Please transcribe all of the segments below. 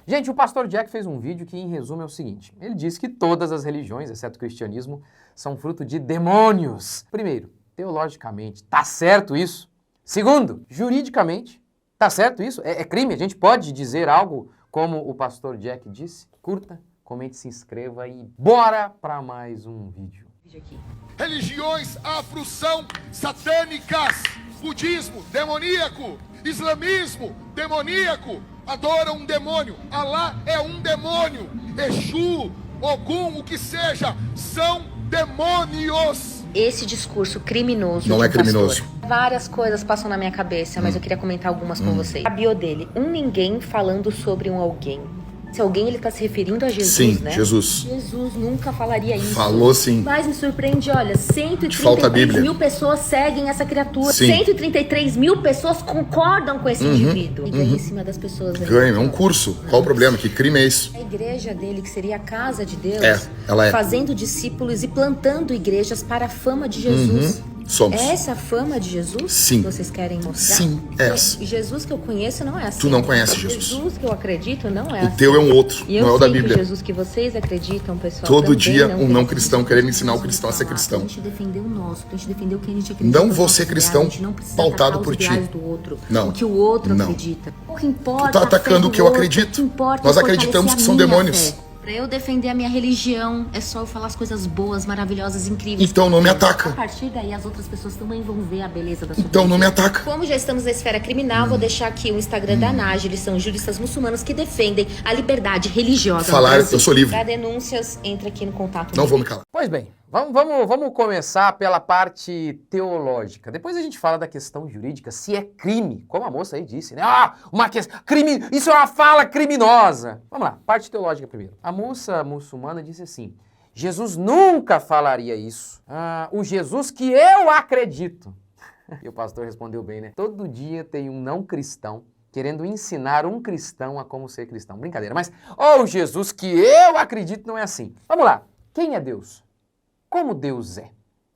Gente, o pastor Jack fez um vídeo que, em resumo, é o seguinte. Ele diz que todas as religiões, exceto o cristianismo, são fruto de demônios. Primeiro, teologicamente, tá certo isso? Segundo, juridicamente, tá certo isso? É crime? A gente pode dizer algo como o pastor Jack disse? Curta, comente, se inscreva e bora para mais um vídeo. Religiões afro são satânicas. Budismo, demoníaco. Islamismo, demoníaco. Adoram um demônio. Alá é um demônio. Exu, Ogum, o que seja, são demônios. Esse discurso criminoso Não de é um pastor. criminoso. Várias coisas passam na minha cabeça, mas eu queria comentar algumas com vocês. A bio dele, ninguém falando sobre um alguém. Se alguém, ele tá se referindo a Jesus, Sim, né? Jesus. Jesus nunca falaria isso. Falou sim. Mas me surpreende, olha, Falta a 133 Bíblia. mil pessoas seguem essa criatura. Sim. 133 mil pessoas concordam com esse indivíduo. E ganha em cima das pessoas. Ganha, é um curso. Qual o problema? Que crime é isso? A igreja dele, que seria a casa de Deus, ela é. fazendo discípulos e plantando igrejas para a fama de Jesus. Somos. É essa a fama de Jesus? Sim. Que vocês querem mostrar? Sim, é Porque essa. Jesus que eu conheço não é assim. Tu não conhece Jesus. Jesus que eu acredito não é O assim. teu é um outro, E eu não é o sei da que Bíblia. o Jesus que vocês acreditam, pessoal, Todo também dia não um tem não esse cristão Jesus querendo que ensinar o Jesus cristão a ser fala. cristão. A gente defender o nosso, a gente defender o que a gente acredita. Não nos vou nossos ser ideais, cristão a gente não precisa pautado atacar por os ti. ideais do outro, Não. o que o outro Não. acredita. O que importa Tu tá é a fé atacando do o que eu outro, acredito. O que importa Nós é acreditamos fortalecer que a são minha demônios. fé. Pra eu defender a minha religião, é só eu falar as coisas boas, maravilhosas, incríveis. Então não me A ataca. partir daí, as outras pessoas também vão ver a beleza da sua Então não me religião. ataca. Como já estamos na esfera criminal, vou deixar aqui o Instagram da NAJ. Eles são juristas muçulmanos que defendem a liberdade religiosa. Falar, no Brasil. eu sou livre. Para denúncias, entra aqui no contato. Não vou me calar. Pois bem, vamos começar pela parte teológica. Depois a gente fala da questão jurídica, se é crime, como a moça aí disse, né? Uma questão, crime, isso é uma fala criminosa. Vamos lá, parte teológica primeiro. A moça muçulmana disse assim, Jesus nunca falaria isso. O Jesus que eu acredito. E o pastor respondeu bem, né? Todo dia tem um não cristão querendo ensinar um cristão a como ser cristão. Brincadeira, mas o Jesus que eu acredito não é assim. Vamos lá, quem é Deus? Como Deus é?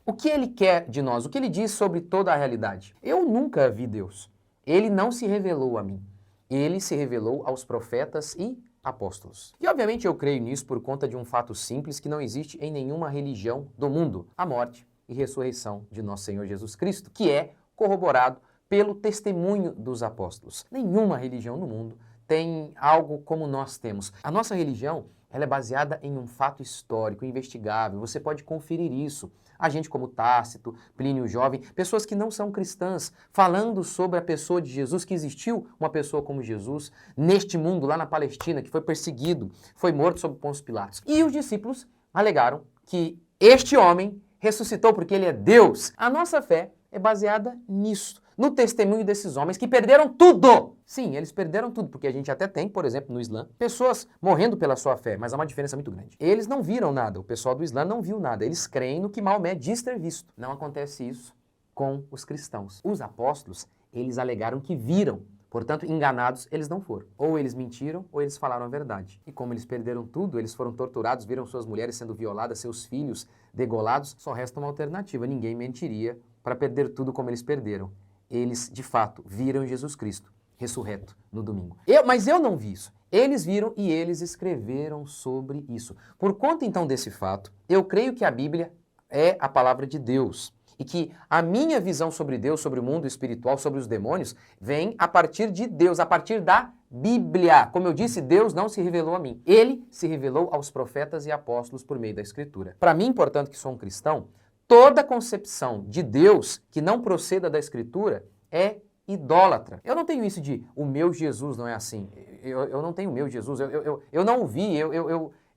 O que Ele quer de nós? O que Ele diz sobre toda a realidade? Eu nunca vi Deus. Ele não se revelou a mim. Ele se revelou aos profetas e apóstolos. E obviamente eu creio nisso por conta de um fato simples que não existe em nenhuma religião do mundo. A morte e ressurreição de nosso Senhor Jesus Cristo, que é corroborado pelo testemunho dos apóstolos. Nenhuma religião no mundo tem algo como nós temos. A nossa religião, ela é baseada em um fato histórico, investigável. Você pode conferir isso. A gente como Tácito, Plínio o Jovem, pessoas que não são cristãs, falando sobre a pessoa de Jesus, que existiu uma pessoa como Jesus neste mundo, lá na Palestina, que foi perseguido, foi morto sob Pôncio Pilatos. E os discípulos alegaram que este homem ressuscitou porque ele é Deus. A nossa fé é baseada nisso, no testemunho desses homens que perderam tudo. Sim, eles perderam tudo, porque a gente até tem, por exemplo, no Islã, pessoas morrendo pela sua fé, mas há uma diferença muito grande. Eles não viram nada, o pessoal do Islã não viu nada, eles creem no que Maomé diz ter visto. Não acontece isso com os cristãos. Os apóstolos, eles alegaram que viram, portanto, enganados eles não foram. Ou eles mentiram, ou eles falaram a verdade. E como eles perderam tudo, eles foram torturados, viram suas mulheres sendo violadas, seus filhos degolados, só resta uma alternativa, ninguém mentiria para perder tudo como eles perderam. Eles, de fato, viram Jesus Cristo ressurreto no domingo. Mas eu não vi isso. Eles viram e eles escreveram sobre isso. Por conta, então, desse fato, eu creio que a Bíblia é a palavra de Deus. E que a minha visão sobre Deus, sobre o mundo espiritual, sobre os demônios, vem a partir de Deus, a partir da Bíblia. Como eu disse, Deus não se revelou a mim. Ele se revelou aos profetas e apóstolos por meio da Escritura. Para mim, portanto, que sou um cristão, toda concepção de Deus que não proceda da Escritura é idólatra. Eu não tenho isso de o meu Jesus não é assim. Eu não tenho o meu Jesus, eu não o vi,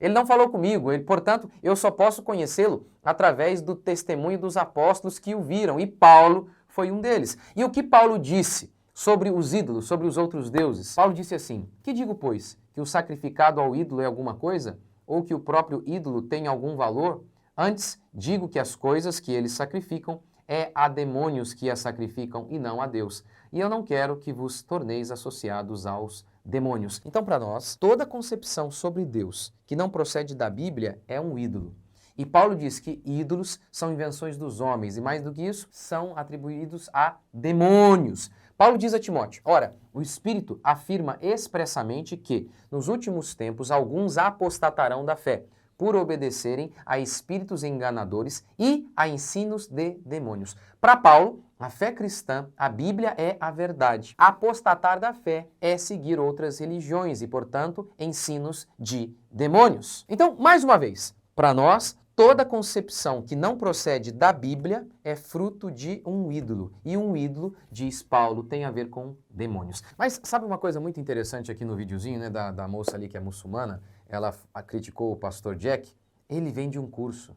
ele não falou comigo, portanto, eu só posso conhecê-lo através do testemunho dos apóstolos que o viram, e Paulo foi um deles. E o que Paulo disse sobre os ídolos, sobre os outros deuses? Paulo disse assim, que digo, pois, que o sacrificado ao ídolo é alguma coisa? Ou que o próprio ídolo tem algum valor? Antes, digo que as coisas que eles sacrificam é a demônios que as sacrificam e não a Deus. E eu não quero que vos torneis associados aos demônios. Então, para nós, toda concepção sobre Deus que não procede da Bíblia é um ídolo. E Paulo diz que ídolos são invenções dos homens, e mais do que isso, são atribuídos a demônios. Paulo diz a Timóteo, ora, o Espírito afirma expressamente que, nos últimos tempos, alguns apostatarão da fé, por obedecerem a espíritos enganadores e a ensinos de demônios. Para Paulo, a fé cristã, a Bíblia é a verdade. Apostatar da fé é seguir outras religiões e, portanto, ensinos de demônios. Então, mais uma vez, para nós, toda concepção que não procede da Bíblia é fruto de um ídolo. E um ídolo, diz Paulo, tem a ver com demônios. Mas sabe uma coisa muito interessante aqui no videozinho, né, da moça ali que é muçulmana? Ela criticou o pastor Jack. Ele vem de um curso.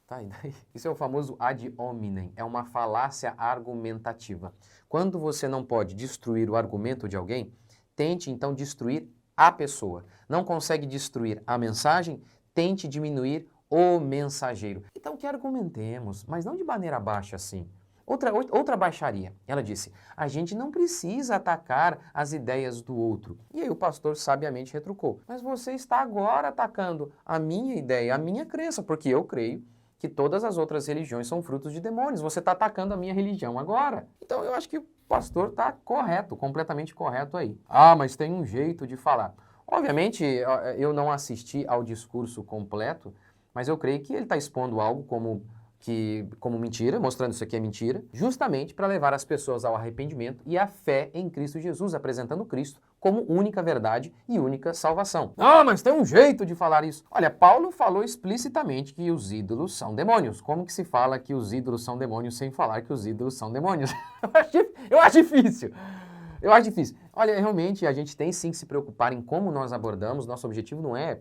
Tá, e daí? Isso é o famoso ad hominem. É uma falácia argumentativa. Quando você não pode destruir o argumento de alguém, tente então destruir a pessoa. Não consegue destruir a mensagem, tente diminuir o mensageiro. Então que argumentemos, mas não de maneira baixa assim. Outra baixaria. Ela disse, a gente não precisa atacar as ideias do outro. E aí o pastor sabiamente retrucou, mas você está agora atacando a minha ideia, a minha crença, porque eu creio que todas as outras religiões são frutos de demônios. Você está atacando a minha religião agora. Então eu acho que o pastor está correto, completamente correto aí. Ah, mas tem um jeito de falar. Obviamente eu não assisti ao discurso completo, mas eu creio que ele está expondo algo como mentira, mostrando isso aqui é mentira, justamente para levar as pessoas ao arrependimento e à fé em Cristo Jesus, apresentando Cristo como única verdade e única salvação. Ah, mas tem um jeito de falar isso. Olha, Paulo falou explicitamente que os ídolos são demônios. Como que se fala que os ídolos são demônios sem falar que os ídolos são demônios? Eu acho difícil. Eu acho difícil. Olha, realmente a gente tem sim que se preocupar em como nós abordamos. Nosso objetivo não é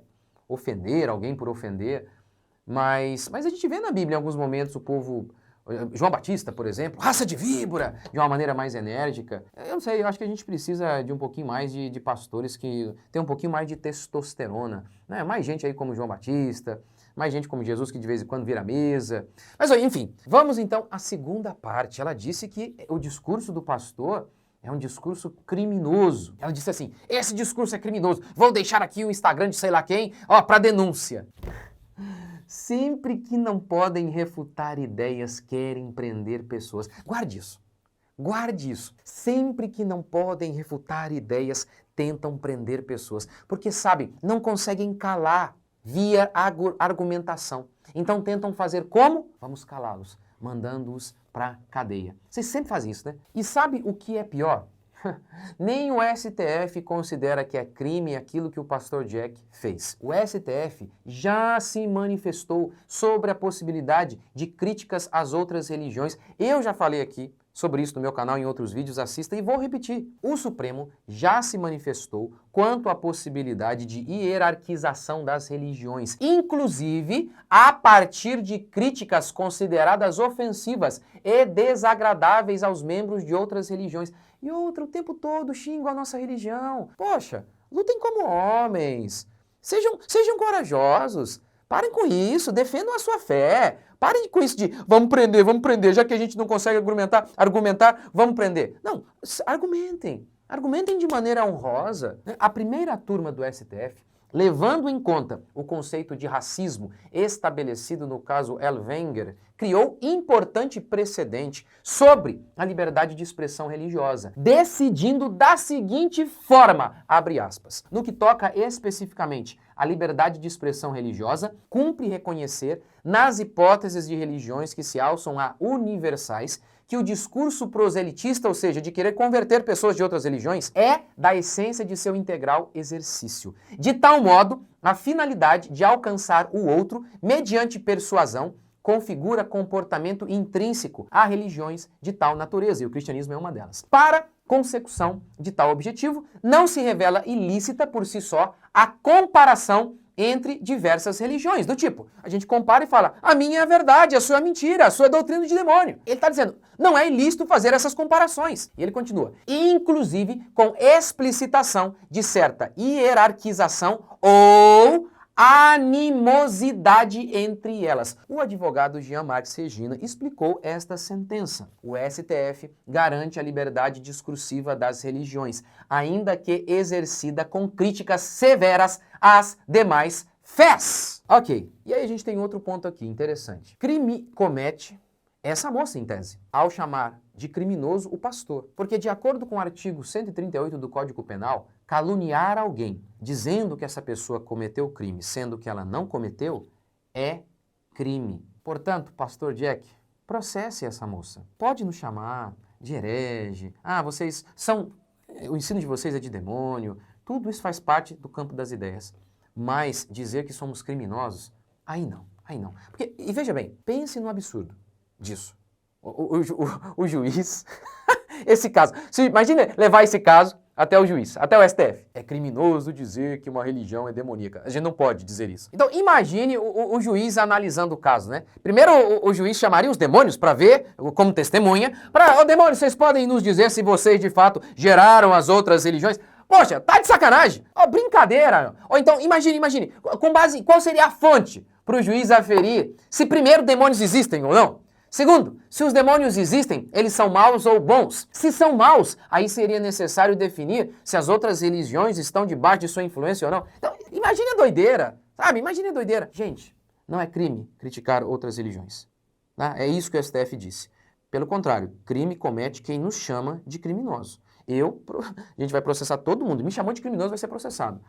ofender alguém por ofender, mas a gente vê na Bíblia em alguns momentos o povo, João Batista, por exemplo, raça de víbora, de uma maneira mais enérgica. Eu não sei, eu acho que a gente precisa de um pouquinho mais de pastores que tem um pouquinho mais de testosterona, né? Mais gente aí como João Batista, mais gente como Jesus que de vez em quando vira a mesa. Mas enfim, vamos então à segunda parte. Ela disse que o discurso do pastor é um discurso criminoso. Ela disse assim, esse discurso é criminoso, vou deixar aqui o Instagram de sei lá quem, para denúncia. Sempre que não podem refutar ideias, querem prender pessoas. Guarde isso. Guarde isso. Sempre que não podem refutar ideias, tentam prender pessoas. Porque, sabe, não conseguem calar via argumentação. Então tentam fazer como? Vamos calá-los, mandando-os para cadeia. Vocês sempre fazem isso, né? E sabe o que é pior? Nem o STF considera que é crime aquilo que o pastor Jack fez. O STF já se manifestou sobre a possibilidade de críticas às outras religiões. Eu já falei aqui sobre isso no meu canal em outros vídeos, assista e vou repetir. O Supremo já se manifestou quanto à possibilidade de hierarquização das religiões, inclusive a partir de críticas consideradas ofensivas e desagradáveis aos membros de outras religiões. E outra, o tempo todo xingam a nossa religião. Poxa, lutem como homens. Sejam corajosos. Parem com isso, defendam a sua fé. Parem com isso de vamos prender, já que a gente não consegue argumentar, vamos prender. Não, argumentem. Argumentem de maneira honrosa. A primeira turma do STF, levando em conta o conceito de racismo estabelecido no caso Ellwanger, criou importante precedente sobre a liberdade de expressão religiosa, decidindo da seguinte forma, abre aspas, no que toca especificamente à liberdade de expressão religiosa, cumpre reconhecer, nas hipóteses de religiões que se alçam a universais, que o discurso proselitista, ou seja, de querer converter pessoas de outras religiões, é da essência de seu integral exercício. De tal modo, a finalidade de alcançar o outro, mediante persuasão, configura comportamento intrínseco a religiões de tal natureza, e o cristianismo é uma delas. Para consecução de tal objetivo, não se revela ilícita por si só a comparação entre diversas religiões, do tipo, a gente compara e fala, a minha é a verdade, a sua é mentira, a sua é doutrina de demônio. Ele está dizendo, não é ilícito fazer essas comparações. E ele continua, inclusive com explicitação de certa hierarquização ou animosidade entre elas. O advogado Jean-Marc Regina explicou esta sentença. O STF garante a liberdade discursiva das religiões, ainda que exercida com críticas severas às demais fés. Ok, e aí a gente tem outro ponto aqui interessante. Crime comete essa moça, em tese, ao chamar de criminoso o pastor. Porque, de acordo com o artigo 138 do Código Penal, caluniar alguém dizendo que essa pessoa cometeu o crime, sendo que ela não cometeu, é crime. Portanto, pastor Jack, processe essa moça. Pode nos chamar de herege. Vocês são... O ensino de vocês é de demônio. Tudo isso faz parte do campo das ideias. Mas dizer que somos criminosos, aí não. Porque, e veja bem, pense no absurdo disso. O juiz, esse caso, imagine levar esse caso até o juiz, até o STF. É criminoso dizer que uma religião é demoníaca. A gente não pode dizer isso. Então, imagine o juiz analisando o caso, né? Primeiro, o juiz chamaria os demônios para ver, como testemunha, demônios, vocês podem nos dizer se vocês, de fato, geraram as outras religiões? Poxa, tá de sacanagem. Brincadeira. Ou então, imagine, com base em qual seria a fonte para o juiz aferir se, primeiro, demônios existem ou não? Segundo, se os demônios existem, eles são maus ou bons? Se são maus, aí seria necessário definir se as outras religiões estão debaixo de sua influência ou não. Então, imagine a doideira, sabe? Imagine a doideira. Gente, não é crime criticar outras religiões. Tá? É isso que o STF disse. Pelo contrário, crime comete quem nos chama de criminoso. A gente vai processar todo mundo. Me chamou de criminoso, vai ser processado.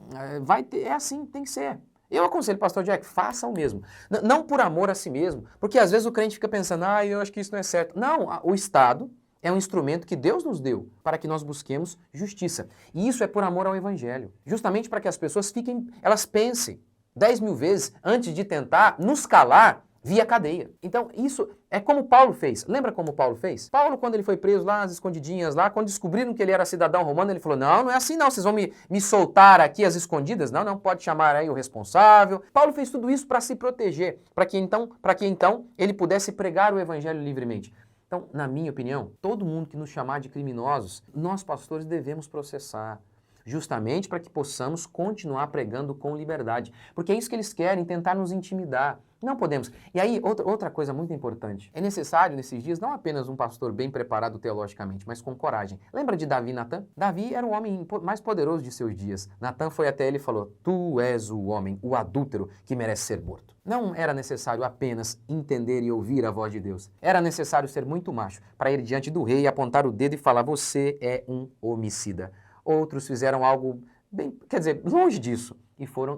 É assim, tem que ser. Eu aconselho, pastor Jack, faça o mesmo. Não por amor a si mesmo, porque às vezes o crente fica pensando, eu acho que isso não é certo. Não, o Estado é um instrumento que Deus nos deu para que nós busquemos justiça. E isso é por amor ao Evangelho. Justamente para que as pessoas elas pensem 10 mil vezes antes de tentar nos calar via cadeia. Então, isso é como Paulo fez. Lembra como Paulo fez? Paulo, quando ele foi preso lá, às escondidinhas lá, quando descobriram que ele era cidadão romano, ele falou, não é assim não, vocês vão me soltar aqui às escondidas? Não, pode chamar aí o responsável. Paulo fez tudo isso para se proteger, para que então ele pudesse pregar o evangelho livremente. Então, na minha opinião, todo mundo que nos chamar de criminosos, nós pastores devemos processar. Justamente para que possamos continuar pregando com liberdade. Porque é isso que eles querem, tentar nos intimidar. Não podemos. E aí, outra coisa muito importante. É necessário, nesses dias, não apenas um pastor bem preparado teologicamente, mas com coragem. Lembra de Davi e Natã? Davi era o homem mais poderoso de seus dias. Natã foi até ele e falou, tu és o homem, o adúltero, que merece ser morto. Não era necessário apenas entender e ouvir a voz de Deus. Era necessário ser muito macho para ir diante do rei, apontar o dedo e falar, você é um homicida. Outros fizeram algo longe disso e foram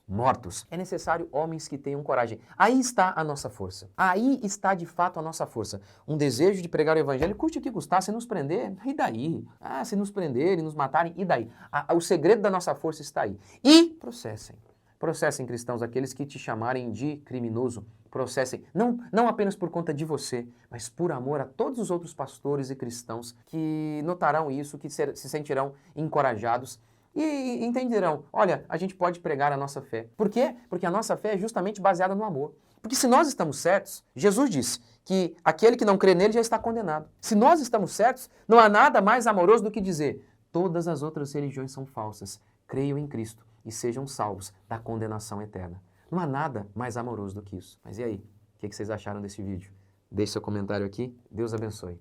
mortos. É necessário homens que tenham coragem. Aí está a nossa força. Aí está de fato a nossa força. Um desejo de pregar o evangelho, custe o que custar, se nos prender, e daí? Se nos prenderem, nos matarem, e daí? O segredo da nossa força está aí. E processem. Processem, cristãos, aqueles que te chamarem de criminoso. Processem, não apenas por conta de você, mas por amor a todos os outros pastores e cristãos que notarão isso, que se sentirão encorajados e entenderão, olha, a gente pode pregar a nossa fé. Por quê? Porque a nossa fé é justamente baseada no amor. Porque se nós estamos certos, Jesus disse que aquele que não crê nele já está condenado. Se nós estamos certos, não há nada mais amoroso do que dizer, todas as outras religiões são falsas, creiam em Cristo e sejam salvos da condenação eterna. Não há nada mais amoroso do que isso. Mas e aí? O que vocês acharam desse vídeo? Deixe seu comentário aqui. Deus abençoe.